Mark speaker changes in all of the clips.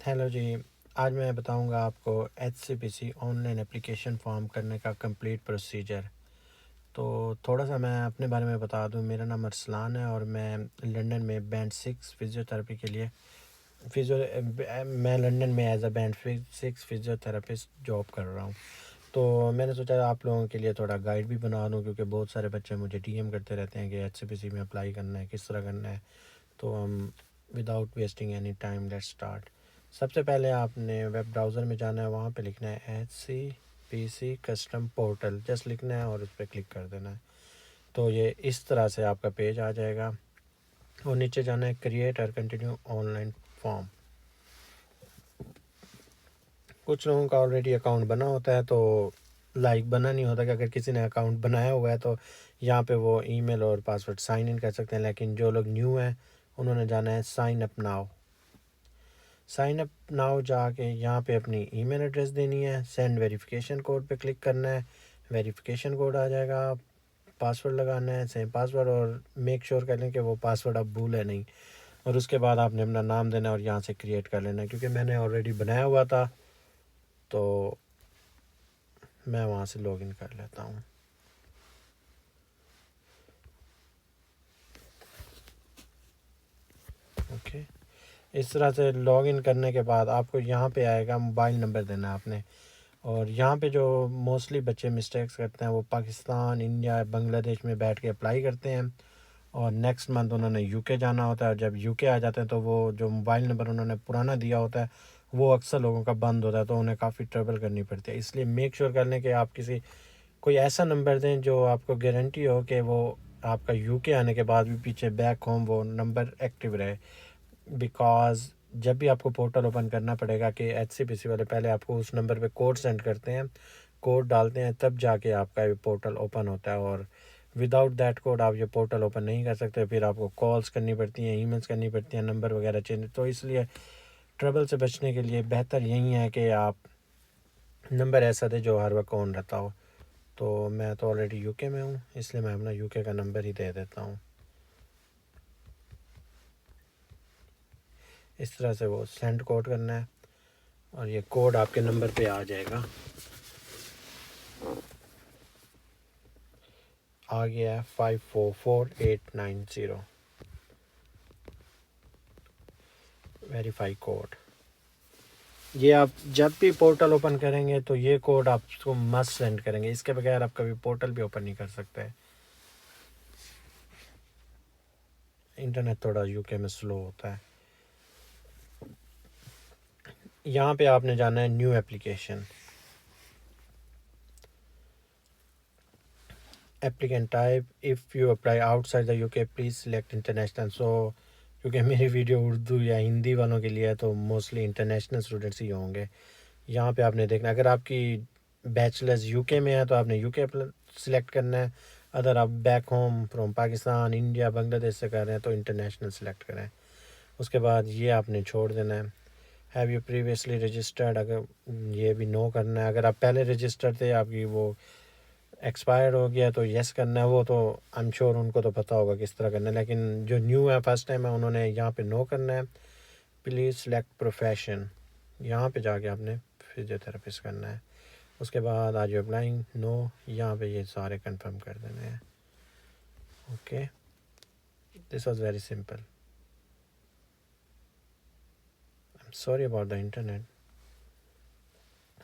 Speaker 1: Hello जी। आज मैं बताऊंगा आपको एचसीबीसी ऑनलाइन एप्लीकेशन फॉर्म करने का कंप्लीट प्रोसीजर। तो थोड़ा सा मैं अपने बारे में बता दूं। मेरा नाम अरसलान है और मैं लंदन में बैंड 6 फिज़ियोथेरेपी के लिए मैं लंदन में as a band 6 physiotherapist job कर रहा हूं। तो मैंने सोचा आप लोगों के लिए थोड़ा गाइड भी बना दूं, क्योंकि बहुत सारे बच्चे मुझे डीएम करते रहते हैं कि एचसीबीसी में अप्लाई करना है, किस तरह करना है। तो हम without wasting any time let's start. सबसे पहले आपने वेब ब्राउज़र में जाना है, वहाँ पे लिखना है HCPC कस्टम पोर्टल, जस्ट लिखना है और उस पर क्लिक कर देना है। तो ये इस तरह से आपका पेज आ जाएगा और नीचे जाना है क्रिएट और कंटिन्यू ऑनलाइन फॉर्म। कुछ लोगों का ऑलरेडी अकाउंट बना होता है तो लाइक बना नहीं होता कि अगर किसी ने अकाउंट बनाया हुआ है तो यहाँ पे वो ईमेल और पासवर्ड साइन इन कर सकते हैं। लेकिन जो लोग न्यू हैं उन्होंने जाना है sign up now. Sign up now जाके यहाँ पे अपनी ईमेल एड्रेस देनी है, सेंड वेरिफिकेशन कोड पे क्लिक करना है, वेरिफिकेशन कोड आ जाएगा, पासवर्ड लगाना है, सेम पासवर्ड, और मेक श्योर कर लें कि वो पासवर्ड आप भूलें नहीं। और उसके बाद आपने अपना नाम देना है और यहाँ से क्रिएट कर लेना है। क्योंकि मैंने ऑलरेडी बनाया हुआ था तो मैं वहाँ से लॉगिन कर लेता हूँ। ओके, इस तरह से लॉगिन करने के बाद आपको यहाँ पे आएगा मोबाइल नंबर देना है आपने। और यहाँ पे जो मोस्टली बच्चे मिस्टेक्स करते हैं वो पाकिस्तान, इंडिया, बांग्लादेश में बैठ के अप्लाई करते हैं और नेक्स्ट मंथ उन्होंने यूके जाना होता है। और जब यूके आ जाते हैं तो वो जो मोबाइल नंबर उन्होंने पुराना दिया होता है वो अक्सर लोगों का बंद होता है, तो उन्हें काफ़ी ट्रबल करनी पड़ती है। इसलिए मेक श्योर कर लें कि आप कोई ऐसा नंबर दें जो आपको गारंटी हो कि वो आपका यूके आने के बाद भी पीछे बैक होम वो नंबर एक्टिव रहे। बिकॉज़ जब भी आपको पोर्टल ओपन करना पड़ेगा कि एचसीबीसी वाले पहले आपको उस नंबर पे कोड सेंड करते हैं, कोड डालते हैं, तब जाके आपका ये पोर्टल ओपन होता है। और विदाउट दैट कोड आप ये पोर्टल ओपन नहीं कर सकते। फिर आपको कॉल्स करनी पड़ती हैं, ईमेल्स करनी पड़ती हैं, नंबर वगैरह चेंज। तो इसलिए ट्रबल से बचने के लिए बेहतर यही है कि आप नंबर ऐसा दें जो हर वक्त ऑन रहता हो। तो मैं तो ऑलरेडी यूके में हूँ, इसलिए मैं अपना यूके का नंबर ही दे देता हूँ। इस तरह से वो सेंड कोड करना है और ये कोड आपके नंबर पे आ जाएगा। आ गया है 544890 वेरीफाई कोड। ये आप जब भी पोर्टल ओपन करेंगे तो ये कोड आपको मस्ट सेंड करेंगे, इसके बगैर आप कभी पोर्टल भी ओपन नहीं कर सकते। इंटरनेट थोड़ा यूके में स्लो होता है। यहाँ पे आपने जाना है new application, applicant type, if you apply outside the UK please select international. So क्योंकि मेरी वीडियो उर्दू या हिंदी वालों के लिए है तो मोस्टली इंटरनेशनल स्टूडेंट्स ही होंगे। यहाँ पे आपने देखना, अगर आपकी बैचलर्स यूके में है तो आपने यूके सिलेक्ट करना है। अगर आप back home from Pakistan, India, Bangladesh से कर रहे हैं तो इंटरनेशनल सिलेक्ट करें। उसके बाद ये आपने छोड़ देना है। हैव यू प्रीवियसली रजिस्टर्ड, अगर ये भी नो करना है। अगर आप पहले रजिस्टर्ड थे, आपकी वो एक्सपायर हो गया तो येस करना है। वो तो आई एम श्योर उनको तो पता होगा किस तरह करना है, लेकिन जो न्यू है फर्स्ट टाइम है उन्होंने यहाँ पे नो करना है। प्लीज़ सेलेक्ट प्रोफेशन, यहाँ पे जाके आपने फिजियोथेरेपिस्ट करना है। उसके बाद आज यू अप्लाइंग, नो, यहाँ पे ये सारे कंफर्म कर देने हैं। Okay, this was very simple. I am sorry about the internet.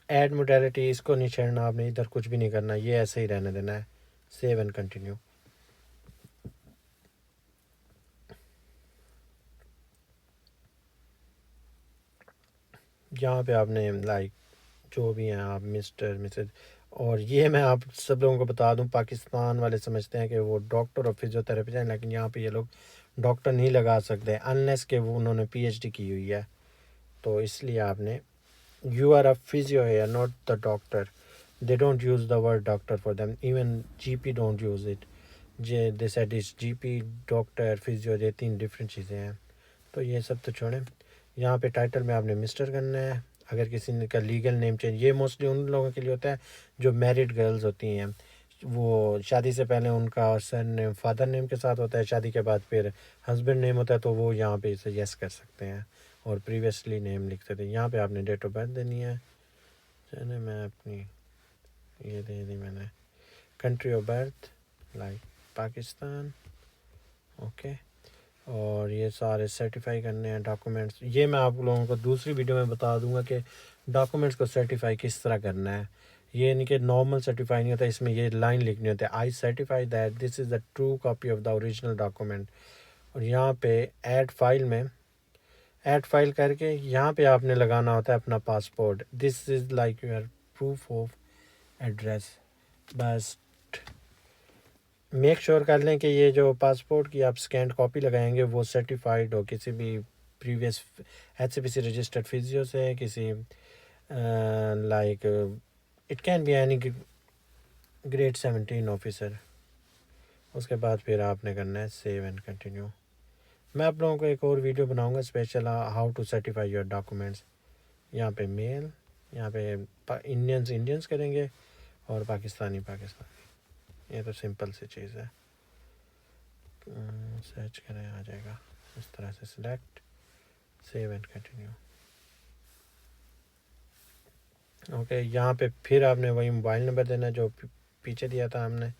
Speaker 1: Add modality, इसको नहीं छेड़ना आपने, इधर कुछ भी नहीं करना, ये ऐसे ही रहने देना है। Save and continue. यहाँ पे आपने लाइक जो भी हैं आप मिस्टर मिसेज। और ये मैं आप सब लोगों को बता दूं, पाकिस्तान वाले समझते हैं कि वो डॉक्टर और फिजियोथेरेपिस्ट हैं, लेकिन यहाँ पे ये लोग डॉक्टर नहीं लगा सकते अनलेस के वो उन्होंने पीएचडी की हुई है। तो इसलिए आपने, यू आर अ फिजियो है not the doctor. They don't use the word doctor for them, even GP don't use it. J they said is GP, doctor, physio, ये 3 डिफरेंट चीज़ें हैं। तो ये सब तो छोड़ें। यहाँ पे टाइटल में आपने मिस्टर करना है। अगर किसी ने का लीगल नेम चेंज, ये मोस्टली उन लोगों के लिए होता है जो मैरिड गर्ल्स होती हैं। वो शादी से पहले उनका सर नेम फादर नेम के साथ होता है, शादी के बाद फिर हस्बैंड नेम होता है, तो वो यहाँ पे इसे यस कर सकते हैं। और प्रीवियसली नेम लिखते थे। यहाँ पे आपने डेट ऑफ बर्थ देनी है। चलिए मैं अपनी ये दे दी मैंने, country of birth like Pakistan. Okay, और ये सारे सर्टिफाई करने हैं डॉक्यूमेंट्स। ये मैं आप लोगों को दूसरी वीडियो में बता दूंगा कि डॉक्यूमेंट्स को सर्टिफाई किस तरह करना है। ये नहीं कि नॉर्मल सर्टिफाई नहीं होता, इसमें ये लाइन लिखनी होती है, I certify that this is the true copy of the original document. और यहाँ पे ऐड फाइल में ऐड फाइल करके यहाँ पे आपने लगाना होता है अपना passport. This is like your proof of address. बस मेक श्योर कर लें कि ये जो पासपोर्ट की आप स्कैन कॉपी लगाएंगे वो सर्टिफाइड हो किसी भी प्रीवियस HCPC रजिस्टर्ड फिजियो से, किसी like it can be any grade 17 officer. उसके बाद फिर आपने करना है सेव एंड कंटिन्यू। मैं आप लोगों को एक और वीडियो बनाऊंगा special how to certify your documents. यहाँ पे मेल, यहाँ पे इंडियंस करेंगे और पाकिस्तानी। ये तो सिंपल सी चीज़ है, सर्च करें आ जाएगा इस तरह से, select, save and continue. Okay, यहाँ पे फिर आपने वही मोबाइल नंबर देना जो पीछे दिया था हमने,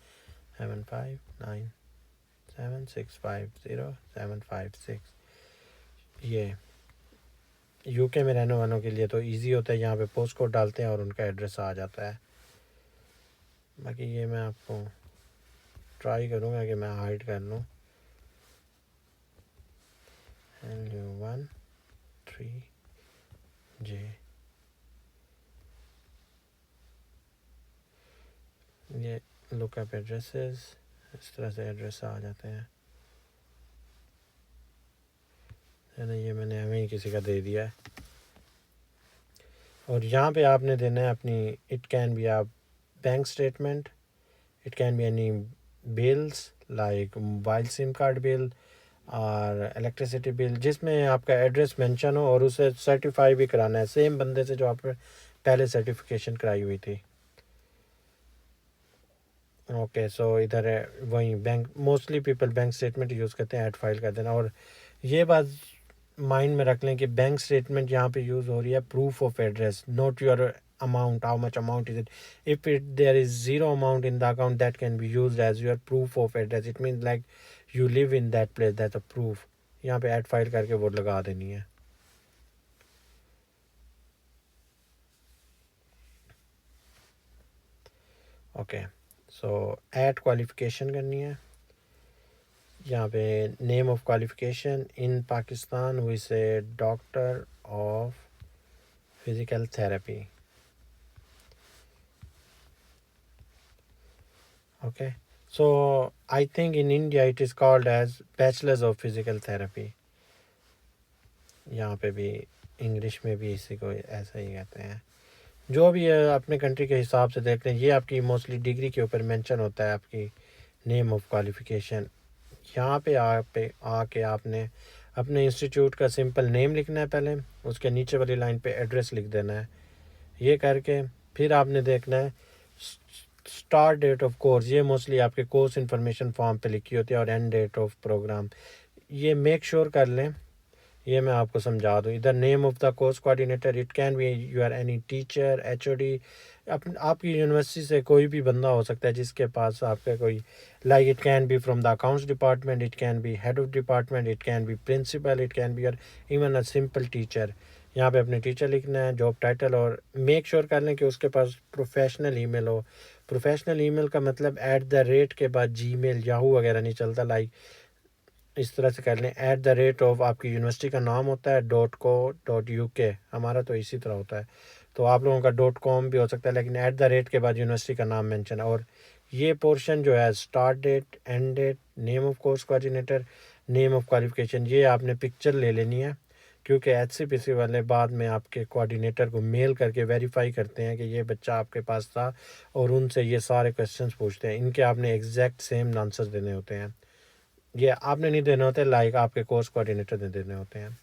Speaker 1: 7597650756। ये यूके में रहने वालों के लिए तो इजी होता है, यहाँ पे पोस्ट कोड डालते हैं और उनका एड्रेस आ जाता है। बाकी ये मैं आपको ट्राई करूँगा कि मैं हाइड कर लूँ। LU13J, ये लुकअप एड्रेसेस, इस तरह से एड्रेस आ जाते हैं। ये मैंने हमें किसी का दे दिया है। और यहाँ पे आपने देना है अपनी, इट कैन बी आप bank statement, it can be any bills like mobile SIM card bill और इलेक्ट्रिसिटी बिल, जिसमें आपका एड्रेस मेंशन हो और उसे सर्टिफाई भी कराना है सेम बंदे से जो आपने पहले सर्टिफिकेशन कराई हुई थी। ओके, सो इधर है वही bank, mostly people bank statement use करते हैं, ऐड फाइल कर देना। और ये बात माइंड में रख लें कि बैंक स्टेटमेंट यहाँ पे यूज़ हो रही है proof of address, not your amount, how much amount is it. If it there is zero amount in the account that can be used as your proof of address. It means like you live in that place, that's a proof. यहाँ पे add file करके वो लगा देनी है। Okay, सो add qualification करनी है। यहाँ पे name of qualification in Pakistan हुई से doctor of physical therapy. Okay, so I think in India it is called as bachelors of physical therapy. यहाँ पे भी इंग्लिश में भी इसी को ऐसा ही कहते हैं। जो भी है अपने कंट्री के हिसाब से देख लें। ये आपकी मोस्टली डिग्री के ऊपर मेंशन होता है आपकी नेम ऑफ क्वालिफिकेशन। यहाँ पे आके आपने अपने इंस्टीट्यूट का सिंपल नेम लिखना है पहले, उसके नीचे वाली लाइन पे एड्रेस लिख देना है। ये करके फिर आपने देखना है स्टार्ट डेट ऑफ कोर्स, ये मोस्टली आपके कोर्स इन्फॉर्मेशन फॉर्म पे लिखी होती है, और एंड डेट ऑफ प्रोग्राम। ये मेक श्योर कर लें, ये मैं आपको समझा दूँ। इधर name of the course coordinator, it can be you or any teacher, HOD, आपकी यूनिवर्सिटी से कोई भी बंदा हो सकता है जिसके पास आपका कोई, like it can be from the accounts department, it can be head of department, it can be principal, it can be even a simple teacher. यहाँ पे अपने टीचर लिखना है, जॉब टाइटल, और मेक श्योर कर लें कि उसके पास प्रोफेशनल ईमेल हो। प्रोफेशनल ईमेल का मतलब @ के बाद Gmail, याहू वगैरह नहीं चलता। लाइक इस तरह से कर लें, @ ऑफ आपकी यूनिवर्सिटी का नाम होता है .co.uk, हमारा तो इसी तरह होता है, तो आप लोगों का .com भी हो सकता है, लेकिन @ के बाद यूनिवर्सिटी का नाम मेंशन है। और ये पोर्शन जो है start date, end date, name of course coordinator, name of qualification, ये आपने पिक्चर ले लेनी है, क्योंकि HCPC वाले बाद में आपके कोऑर्डिनेटर को मेल करके वेरीफाई करते हैं कि ये बच्चा आपके पास था, और उनसे ये सारे क्वेश्चंस पूछते हैं। इनके आपने एग्जैक्ट सेम आंसर देने होते हैं। ये आपने नहीं देने होते, लाइक आपके कोर्स कोऑर्डिनेटर ने देने होते हैं।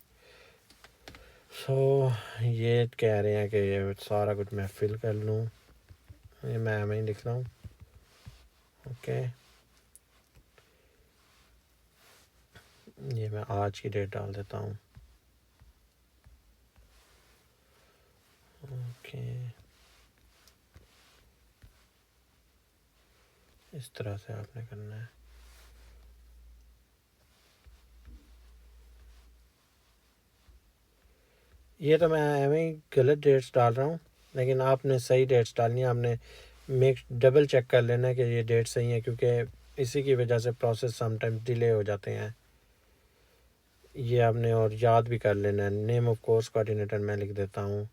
Speaker 1: सो ये कह रहे हैं कि ये सारा कुछ मैं फिल कर लूँ, ये मैं ही लिख रहा हूँ। ओके, ये मैं आज की डेट डाल देता हूँ। ओके, इस तरह से आपने करना है। ये तो मैं एवं ही गलत डेट्स डाल रहा हूँ, लेकिन आपने सही डेट्स डालनी है। आपने डबल चेक कर लेना है कि ये डेट सही है, क्योंकि इसी की वजह से प्रोसेस समटाइम्स डिले हो जाते हैं। ये आपने और याद भी कर लेना है। नेम ऑफ कोर्स कोऑर्डिनेटर मैं लिख देता हूँ,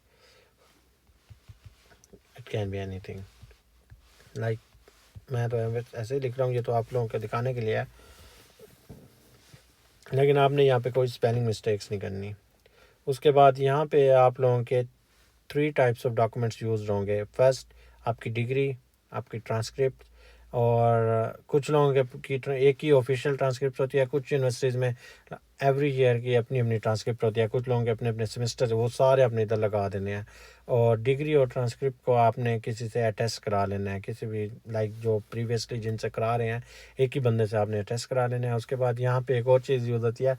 Speaker 1: it can be anything, like मैं तो ऐसे ही लिख रहा हूँ, ये तो आप लोगों को दिखाने के लिए है, लेकिन आपने यहाँ पे कोई स्पेलिंग मिस्टेक्स नहीं करनी। उसके बाद यहाँ पे आप लोगों के 3 टाइप्स ऑफ डॉक्यूमेंट्स यूज़ होंगे। फर्स्ट आपकी डिग्री, आपकी ट्रांसक्रिप्ट, और कुछ लोगों की एक ही ऑफिशियल ट्रांसक्रिप्ट होती है। कुछ यूनिवर्सिटीज़ में एवरी ईयर की अपनी अपनी ट्रांसक्रिप्ट होती है। कुछ लोगों के अपने अपने सेमेस्टर, वो सारे अपने इधर लगा देने हैं। और डिग्री और ट्रांसक्रिप्ट को आपने किसी से अटेस्ट करा लेना है, किसी भी जो प्रीवियसली जिनसे करा रहे हैं, एक ही बंदे से आपने अटेस्ट करा लेना है। उसके बाद यहाँ पे एक और चीज़ यूज़ होती है,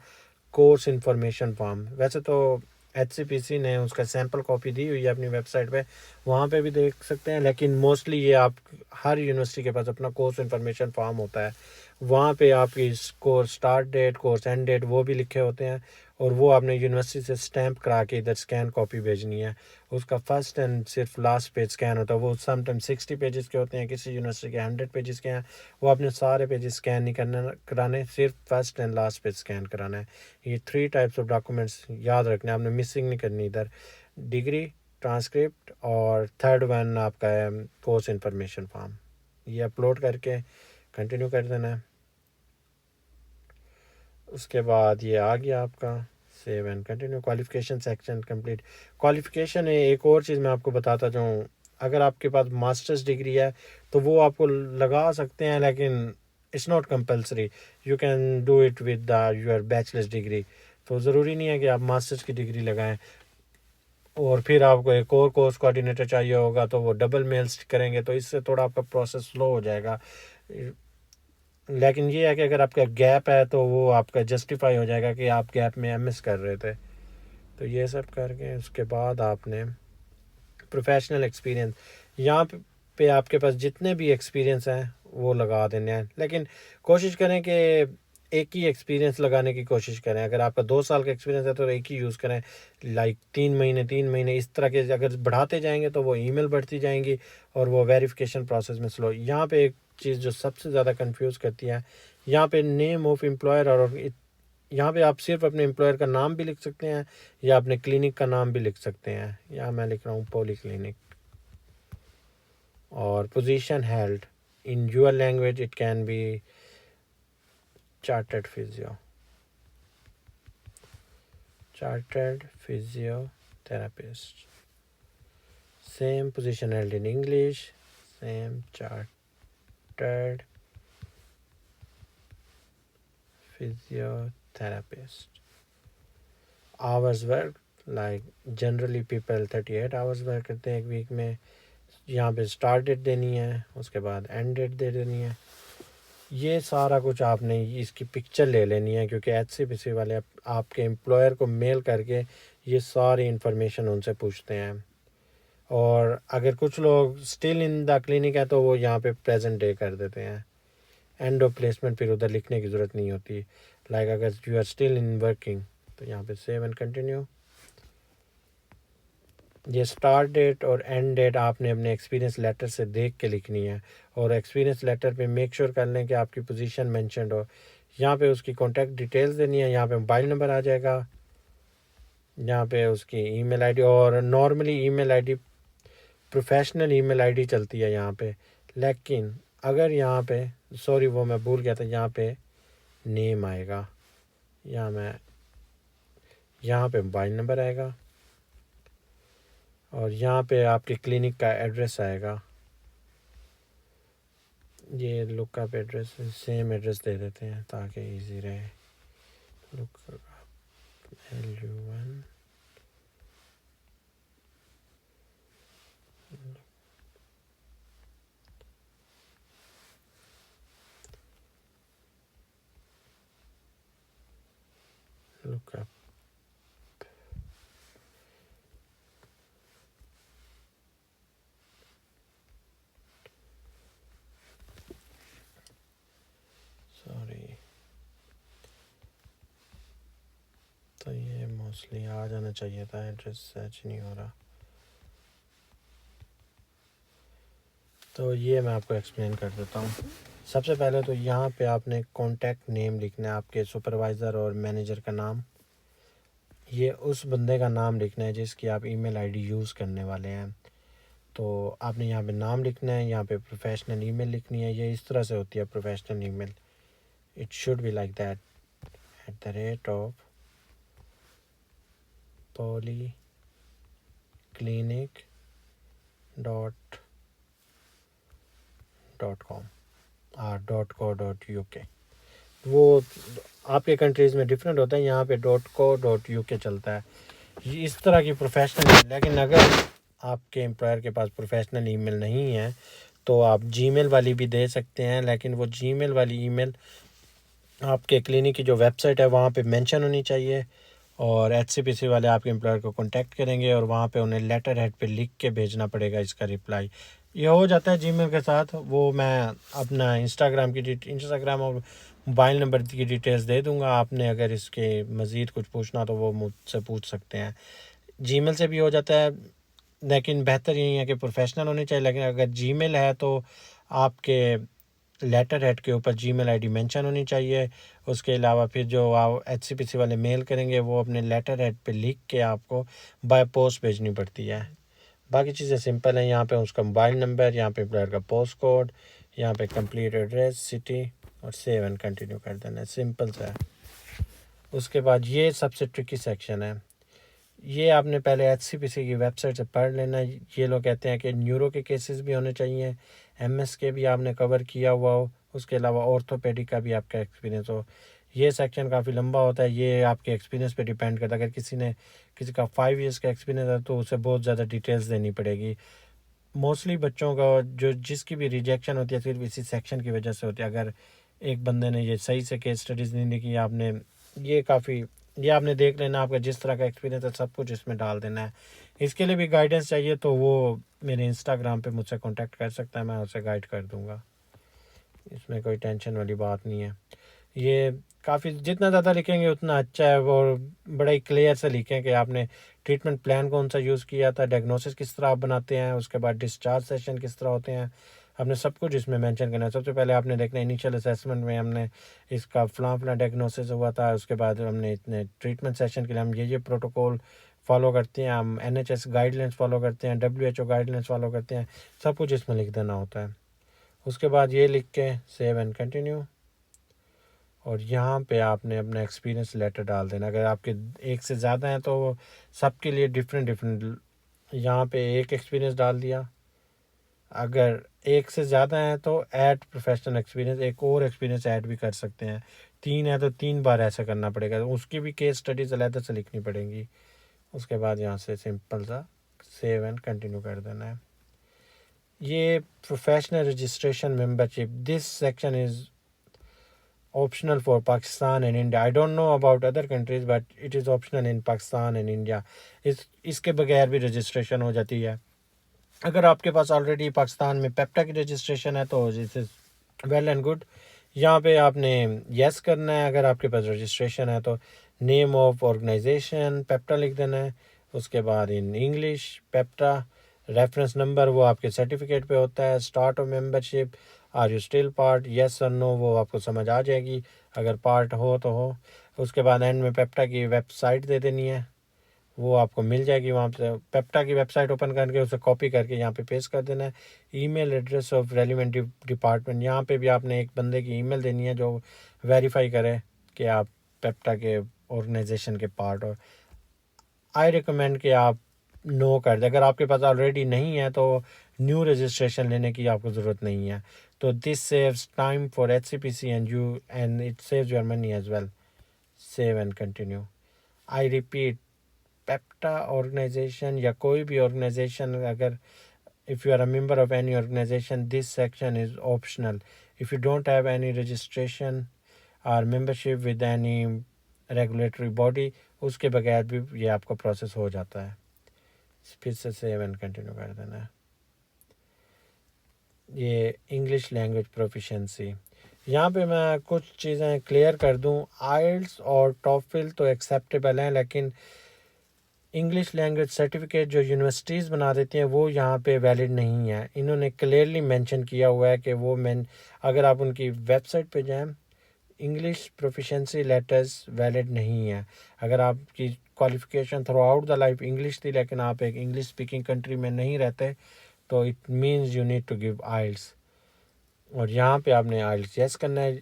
Speaker 1: कोर्स इन्फॉर्मेशन फॉर्म। वैसे तो HCPC ने उसका सैम्पल कॉपी दी हुई है अपनी वेबसाइट पे, वहाँ पे भी देख सकते हैं, लेकिन मोस्टली ये आप हर यूनिवर्सिटी के पास अपना कोर्स इन्फॉर्मेशन फॉर्म होता है। वहाँ पे आपकी course start date, course end date वो भी लिखे होते हैं, और वो आपने यूनिवर्सिटी से स्टैंप करा के इधर स्कैन कॉपी भेजनी है। उसका फर्स्ट एंड सिर्फ लास्ट पेज स्कैन होता है। वो समटाइम 60 पेजेस के होते हैं, किसी यूनिवर्सिटी के 100 पेजेस के हैं। वो आपने सारे पेजेस स्कैन नहीं कराने, सिर्फ first and last page scan कराना है। ये 3 टाइप्स ऑफ डॉक्यूमेंट्स याद रखने, आपने मिसिंग नहीं करनी इधर, डिग्री, ट्रांसक्रिप्ट, और थर्ड वन आपका है कोर्स इन्फॉर्मेशन फॉर्म। ये अपलोड करके कंटिन्यू कर देना है। उसके बाद ये आ गया आपका save and continue. Qualification section complete. Qualification है, एक और चीज़ मैं आपको बताता जाऊँ, अगर आपके पास मास्टर्स डिग्री है तो वो आपको लगा सकते हैं, लेकिन it's not compulsory. You can do it with your bachelors degree. तो ज़रूरी नहीं है कि आप मास्टर्स की डिग्री लगाएं। और फिर आपको एक और कोर्स कोऑर्डिनेटर चाहिए होगा तो वो डबल मेल्स करेंगे, तो इससे थोड़ा आपका प्रोसेस स्लो हो जाएगा। लेकिन ये है कि अगर आपका गैप है तो वो आपका जस्टिफाई हो जाएगा कि आप गैप में MS कर रहे थे। तो ये सब करके उसके बाद आपने प्रोफेशनल एक्सपीरियंस, यहाँ पे आपके पास जितने भी एक्सपीरियंस हैं वो लगा देने हैं, लेकिन कोशिश करें कि एक ही एक्सपीरियंस लगाने की कोशिश करें। अगर आपका 2 साल का एक्सपीरियंस है तो एक ही यूज़ करें, लाइक 3 महीने इस तरह के। अगर बढ़ाते जाएंगे तो वो ईमेल बढ़ती जाएंगी और वो वेरिफिकेशन प्रोसेस में स्लो। यहाँ पे एक चीज़ जो सबसे ज़्यादा कंफ्यूज करती है, यहाँ पे नेम ऑफ एम्प्लॉयर, और यहाँ पे आप सिर्फ अपने एम्प्लॉयर का नाम भी लिख सकते हैं या अपने क्लिनिक का नाम भी लिख सकते हैं। यहाँ मैं लिख रहा हूँ पॉली क्लिनिक। और position held in your language, it can B chartered physiotherapist. Same position held in English, same chartered physiotherapist. Hours work, like generally people 38 hours work करते हैं एक वीक में। यहाँ पे स्टार्ट डेट देनी है, उसके बाद एंड डेट दे देनी है। ये सारा कुछ आपने इसकी पिक्चर ले लेनी है, क्योंकि HCPC वाले आपके एम्प्लॉयर को मेल करके ये सारी इन्फॉर्मेशन उनसे पूछते हैं। और अगर कुछ लोग स्टिल इन द क्लिनिक है तो वो यहाँ पे प्रेजेंट डे कर देते हैं। एंड ऑफ प्लेसमेंट फिर उधर लिखने की ज़रूरत नहीं होती। लाइक अगर you are still in working तो यहाँ पे सेव एंड कंटिन्यू। ये स्टार्ट डेट और एंड डेट आपने अपने एक्सपीरियंस लेटर से देख के लिखनी है, और एक्सपीरियंस लेटर पे मेक श्योर कर लें कि आपकी पोजीशन मेंशन्ड हो। यहाँ पे उसकी कॉन्टैक्ट डिटेल्स देनी है, यहाँ पे मोबाइल नंबर आ जाएगा, यहाँ पे उसकी ईमेल आईडी, और normally email ID professional email ID चलती है यहाँ पे। लेकिन अगर यहाँ पे, सॉरी वो मैं भूल गया था, यहाँ पे नेम आएगा, यहाँ पे मोबाइल नंबर आएगा, और यहाँ पे आपके क्लिनिक का एड्रेस आएगा। ये लुकअप एड्रेस, सेम एड्रेस दे देते हैं ताकि इजी रहे। लुकअप LU1, लुकअप तो ये मोस्टली आ जाना चाहिए था, एड्रेस सर्च नहीं हो रहा। तो ये मैं आपको एक्सप्लेन कर देता हूँ। सबसे पहले तो यहाँ पे आपने कॉन्टैक्ट नेम लिखना है, आपके सुपरवाइज़र और मैनेजर का नाम। ये उस बंदे का नाम लिखना है जिसकी आप ईमेल आईडी यूज़ करने वाले हैं। तो आपने यहाँ पे नाम लिखना है, यहाँ पे प्रोफेशनल ईमेल लिखनी है। ये इस तरह से होती है professional email. It should be like that, @polyclinic.com .co.uk। वो आपके कंट्रीज़ में डिफरेंट होता है, यहाँ पे .co.uk चलता है। ये इस तरह की प्रोफेशनल। लेकिन अगर आपके एम्प्लॉयर के पास प्रोफेशनल ईमेल नहीं है तो आप जीमेल वाली भी दे सकते हैं, लेकिन वो जीमेल वाली ईमेल आपके क्लिनिक की जो वेबसाइट है वहाँ पे मेंशन होनी चाहिए। और HCPC वाले आपके एम्प्लॉयर को कांटेक्ट करेंगे और वहाँ पे उन्हें लेटर हेड पे लिख के भेजना पड़ेगा इसका रिप्लाई। ये हो जाता है जीमेल के साथ। वो मैं अपना इंस्टाग्राम और मोबाइल नंबर की डिटेल्स दे दूँगा। आपने अगर इसके मज़ीद कुछ पूछना तो वो मुझसे पूछ सकते हैं। जीमेल से भी हो जाता है, लेकिन बेहतर यही है कि प्रोफेशनल होनी चाहिए। लेकिन अगर जीमेल है तो आपके लेटर हेड के ऊपर जीमेल आईडी मेंशन होनी चाहिए। उसके अलावा फिर जो आप HCPC वाले मेल करेंगे वो अपने लेटर हेड पे लिख के आपको बाय पोस्ट भेजनी पड़ती है। बाकी चीज़ें सिंपल हैं। यहाँ पे उसका मोबाइल नंबर, यहाँ पे एम्प्लॉयर का पोस्ट कोड, यहाँ पे कंप्लीट एड्रेस, सिटी और सेव एंड कंटिन्यू कर देना है। सिंपल सा है। उसके बाद ये सबसे ट्रिकी सेक्शन है। ये आपने पहले HCPC की वेबसाइट से पढ़ लेना। ये लोग कहते हैं कि न्यूरो के केसेस भी होने चाहिए, MS के भी आपने कवर किया हुआ हो, उसके अलावा ऑर्थोपेडिक का भी आपका एक्सपीरियंस हो। ये सेक्शन काफ़ी लंबा होता है, ये आपके एक्सपीरियंस पे डिपेंड करता है। अगर किसी का 5 इयर्स का एक्सपीरियंस है तो उसे बहुत ज़्यादा डिटेल्स देनी पड़ेगी। मोस्टली बच्चों का जो जिसकी भी रिजेक्शन होती है सिर्फ इसी सेक्शन की वजह से होती है। अगर एक बंदे ने ये सही से केस स्टडीज़ नहीं देखी, आपने ये आपने देख लेना, आपका जिस तरह का एक्सपीरियंस है सब कुछ इसमें डाल देना है। इसके लिए भी गाइडेंस चाहिए तो वो मेरे इंस्टाग्राम पे मुझसे कांटेक्ट कर सकता है, मैं उसे गाइड कर दूंगा। इसमें कोई टेंशन वाली बात नहीं है। ये काफ़ी जितना ज़्यादा लिखेंगे उतना अच्छा है। और बड़ा ही क्लियर से लिखें कि आपने ट्रीटमेंट प्लान कौन सा यूज़ किया था, डायग्नोसिस किस तरह आप बनाते हैं, उसके बाद डिस्चार्ज सेशन किस तरह होते हैं, आपने सब कुछ इसमें मेंशन करना है। सबसे पहले आपने देखना इनिशियल असेसमेंट में हमने इसका फलां डायग्नोसिस हुआ था, उसके बाद हमने इतने ट्रीटमेंट सेशन के लिए हम ये प्रोटोकॉल फॉलो करते हैं, हम NHS गाइडलाइंस फॉलो करते हैं, WHO गाइडलाइंस फॉलो करते हैं, सब कुछ इसमें लिख देना होता है। उसके बाद ये लिख के सेव एंड कंटिन्यू। और यहाँ पे आपने अपना एक्सपीरियंस लेटर डाल देना। अगर आपके एक से ज़्यादा हैं तो सबके लिए डिफरेंट यहाँ पे एक एक्सपीरियंस डाल दिया। अगर एक से ज़्यादा हैं तो ऐड प्रोफेशनल एक्सपीरियंस, एक और एक्सपीरियंस ऐड भी कर सकते हैं। 3 है तो 3 बार ऐसा करना पड़ेगा, तो उसकी भी केस स्टडीज़ अलग से लिखनी पड़ेंगी। उसके बाद यहाँ से सिंपल सा सेव एंड कंटिन्यू कर देना है। ये professional registration membership, this section is optional for Pakistan and India. I don't know about other countries but it is optional in Pakistan and India. इसके बगैर भी रजिस्ट्रेशन हो जाती है। अगर आपके पास ऑलरेडी पाकिस्तान में पेप्टा की रजिस्ट्रेशन है तो this is well and good. यहाँ पे आपने येस करना है। अगर आपके पास रजिस्ट्रेशन है तो नेम ऑफ ऑर्गेनाइजेशन पेप्टा लिख देना है। उसके बाद इन इंग्लिश पेप्टा, रेफरेंस नंबर वो आपके सर्टिफिकेट पे होता है, start of membership, are you still part, yes और नो वो आपको समझ आ जाएगी अगर पार्ट हो तो हो। उसके बाद एंड में पेप्टा की वेबसाइट दे देनी है, वो आपको मिल जाएगी। वहाँ पे पेप्टा की वेबसाइट ओपन करके उसे कॉपी करके यहाँ पे पेस्ट कर देना है। Email address of relevant department, यहाँ पे भी आपने एक बंदे की ईमेल देनी है जो वेरीफाई करे कि आप पेप्टा के ऑर्गेनाइजेशन के पार्ट हो। आई रिकमेंड कि आप नो कर दें। अगर आपके पास ऑलरेडी नहीं है तो न्यू रजिस्ट्रेशन लेने की आपको ज़रूरत नहीं है। तो this saves time for HCPC and you and it saves your money as well. Save and continue. I repeat, पेप्टा ऑर्गेनाइजेशन या कोई भी ऑर्गेनाइजेशन, अगर if you are a member of any organisation this section is optional. If you don't have any registration और membership with any regulatory body, उसके बगैर भी ये आपका प्रोसेस हो जाता है। फिर से सेव एंड कंटिन्यू कर देना है। ये इंग्लिश लैंग्वेज प्रोफिशेंसी, यहाँ पे मैं कुछ चीज़ें क्लियर कर दूँ, आइल्स और टॉफिल तो एक्सेप्टेबल हैं, लेकिन इंग्लिश लैंग्वेज सर्टिफिकेट जो यूनिवर्सिटीज़ बना देती हैं वो यहाँ पे वैलिड नहीं है। इन्होंने क्लियरली मेंशन किया हुआ है कि वो अगर आप उनकी वेबसाइट पे जाएं, इंग्लिश प्रोफिशेंसी लेटर्स वैलिड नहीं है। अगर आपकी qualification through out the life English थी, लेकिन आप एक इंग्लिश स्पीकिंग कंट्री में नहीं रहते, तो it means you need to give IELTS, और यहाँ पे आपने आइल्स यस करना है।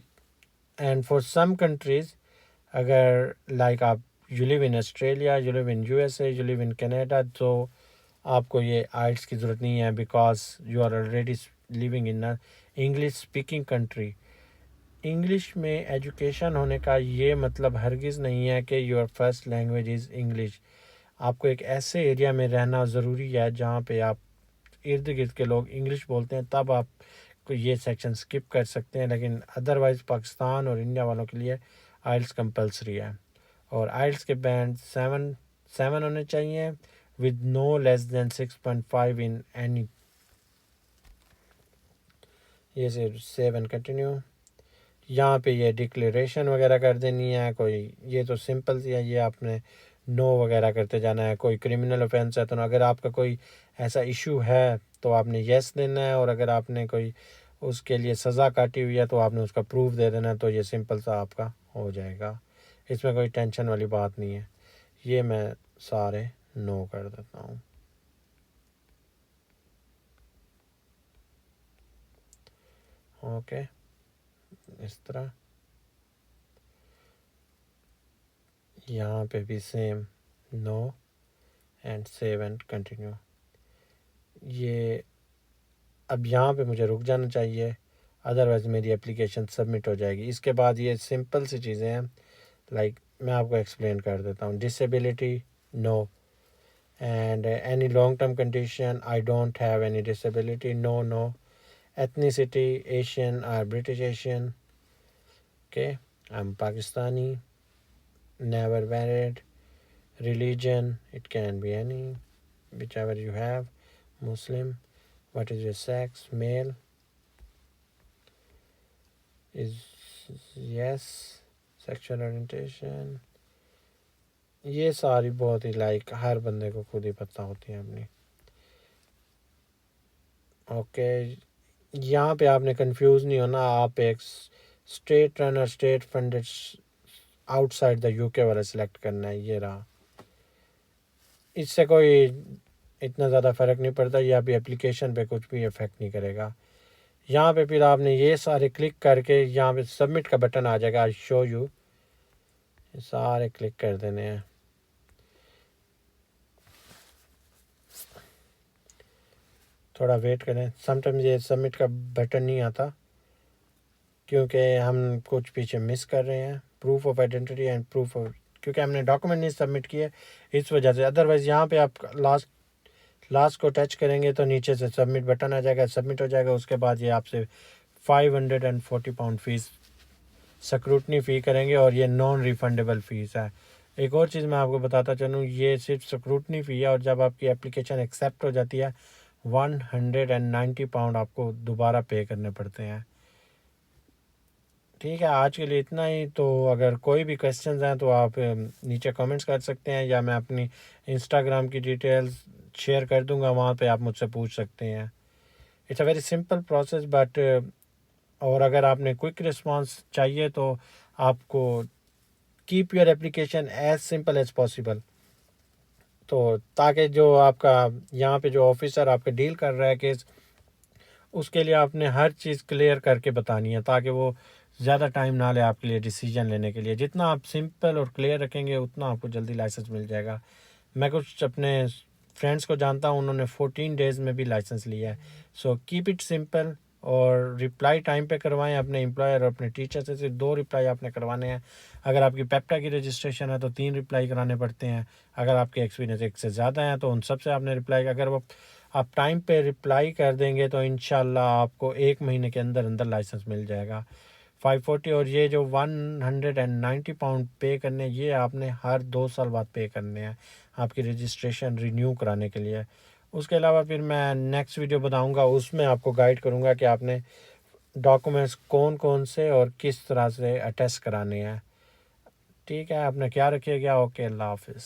Speaker 1: एंड फॉर सम कंट्रीज़, अगर लाइक आप you live in Australia, you live in USA, you live in Canada, तो आपको ये आइल्स की ज़रूरत नहीं है, because you are already living in a English speaking country. English में एजुकेशन होने का ये मतलब हरगिज़ नहीं है कि your first language is English. आपको एक ऐसे एरिया में रहना ज़रूरी है जहाँ पे आप इर्द गिर्द के लोग इंग्लिश बोलते हैं, तब आप ये सेक्शन स्किप कर सकते हैं, लेकिन अदरवाइज़ पाकिस्तान और इंडिया वालों के लिए आइल्स कंपलसरी है। और आइल्स के बैंड 7 होने चाहिए with no less than 6.5 in any. ये से सेव एंड कंटिन्यू। यहाँ पे ये डिक्लेरेशन वगैरह कर देनी है कोई, ये तो सिंपल सी है, ये आपने नो वगैरह करते जाना है। कोई क्रिमिनल ऑफेंस है तो अगर आपका कोई ऐसा इशू है तो आपने येस देना है, और अगर आपने कोई उसके लिए सज़ा काटी हुई है तो आपने उसका प्रूफ दे देना है, तो ये सिंपल सा आपका हो जाएगा। इसमें कोई टेंशन वाली बात नहीं है। ये मैं सारे नो कर देता हूँ। ओके, इस तरह यहाँ पे भी same no and save and continue. ये अब यहाँ पे मुझे रुक जाना चाहिए, अदरवाइज़ मेरी एप्लीकेशन सबमिट हो जाएगी। इसके बाद ये सिंपल सी चीज़ें हैं, लाइक मैं आपको एक्सप्लेन कर देता हूँ। Disability no, and any long term condition I don't have any disability, no no. Ethnicity Asian और British Asian, okay, I am Pakistani, never married. Religion, it can be any, whichever you have. Muslim. What is your sex? Male is yes. Sexual orientation, ये सारी बहुत ही like हर बंदे को खुद ही पता होती है अपनी। ओके, यहाँ पे आपने कंफ्यूज नहीं होना। आप एक state runner, state funded outside the UK वाला सिलेक्ट करना है, ये रहा। इससे कोई इतना ज़्यादा फ़र्क नहीं पड़ता, या भी एप्लीकेशन पे कुछ भी इफ़ेक्ट नहीं करेगा। यहाँ पे फिर आपने ये सारे क्लिक करके यहाँ पे सबमिट का बटन आ जाएगा, आई शो यू, सारे क्लिक कर देने हैं। थोड़ा वेट करें, समटाइम्स ये सबमिट का बटन नहीं आता क्योंकि हम कुछ पीछे मिस कर रहे हैं। Proof of identity and proof of, क्योंकि हमने डॉक्यूमेंट नहीं सबमिट किए इस वजह से। अदरवाइज़ यहाँ पे आप लास्ट को टच करेंगे तो नीचे से सबमिट बटन आ जाएगा, सबमिट हो जाएगा। उसके बाद ये आपसे £540 फ़ीस स्क्रूटनी फ़ी करेंगे, और ये नॉन रिफंडेबल फ़ीस है। एक और चीज़ मैं आपको बताता चलूँ, ये सिर्फ स्क्रूटनी फ़ी है, और जब आपकी एप्लीकेशन एक्सेप्ट हो जाती है £190 आपको दोबारा पे करने पड़ते हैं। ठीक है, आज के लिए इतना ही। तो अगर कोई भी क्वेश्चंस हैं तो आप नीचे कमेंट्स कर सकते हैं, या मैं अपनी इंस्टाग्राम की डिटेल्स शेयर कर दूंगा, वहाँ पे आप मुझसे पूछ सकते हैं। It's a very simple process but, और अगर आपने क्विक रिस्पांस चाहिए तो आपको keep your application as simple as possible, तो ताकि जो आपका यहाँ पे जो ऑफिसर आपके डील कर रहा है केस, उसके लिए आपने हर चीज़ क्लियर करके बतानी है, ताकि वो ज़्यादा टाइम ना ले आपके लिए डिसीजन लेने के लिए। जितना आप सिंपल और क्लियर रखेंगे उतना आपको जल्दी लाइसेंस मिल जाएगा। मैं कुछ अपने फ्रेंड्स को जानता हूँ, उन्होंने 14 डेज़ में भी लाइसेंस लिया है। सो कीप इट सिंपल, और रिप्लाई टाइम पे करवाएं अपने एम्प्लॉयर और अपने टीचर से। सिर्फ 2 रिप्लाई आपने करवाने हैं। अगर आपकी पेप्टा की रजिस्ट्रेशन है तो 3 रिप्लाई कराने पड़ते हैं। अगर आपके एक्सपीरियंस 1 से ज़्यादा हैं तो उन सब से आपने रिप्लाई, अगर वो आप टाइम पे रिप्लाई कर देंगे तो इंशाल्लाह आपको 1 महीने के अंदर अंदर लाइसेंस मिल जाएगा। 540, और ये जो £190 पे करने, ये आपने हर 2 साल बाद पे करने हैं आपकी रजिस्ट्रेशन रिन्यू कराने के लिए। उसके अलावा फिर मैं नेक्स्ट वीडियो बनाऊंगा, उसमें आपको गाइड करूंगा कि आपने डॉक्यूमेंट्स कौन कौन से और किस तरह से अटैच कराने हैं। ठीक है, अपना ख्याल रखिएगा। ओके, अल्लाह हाफिज़।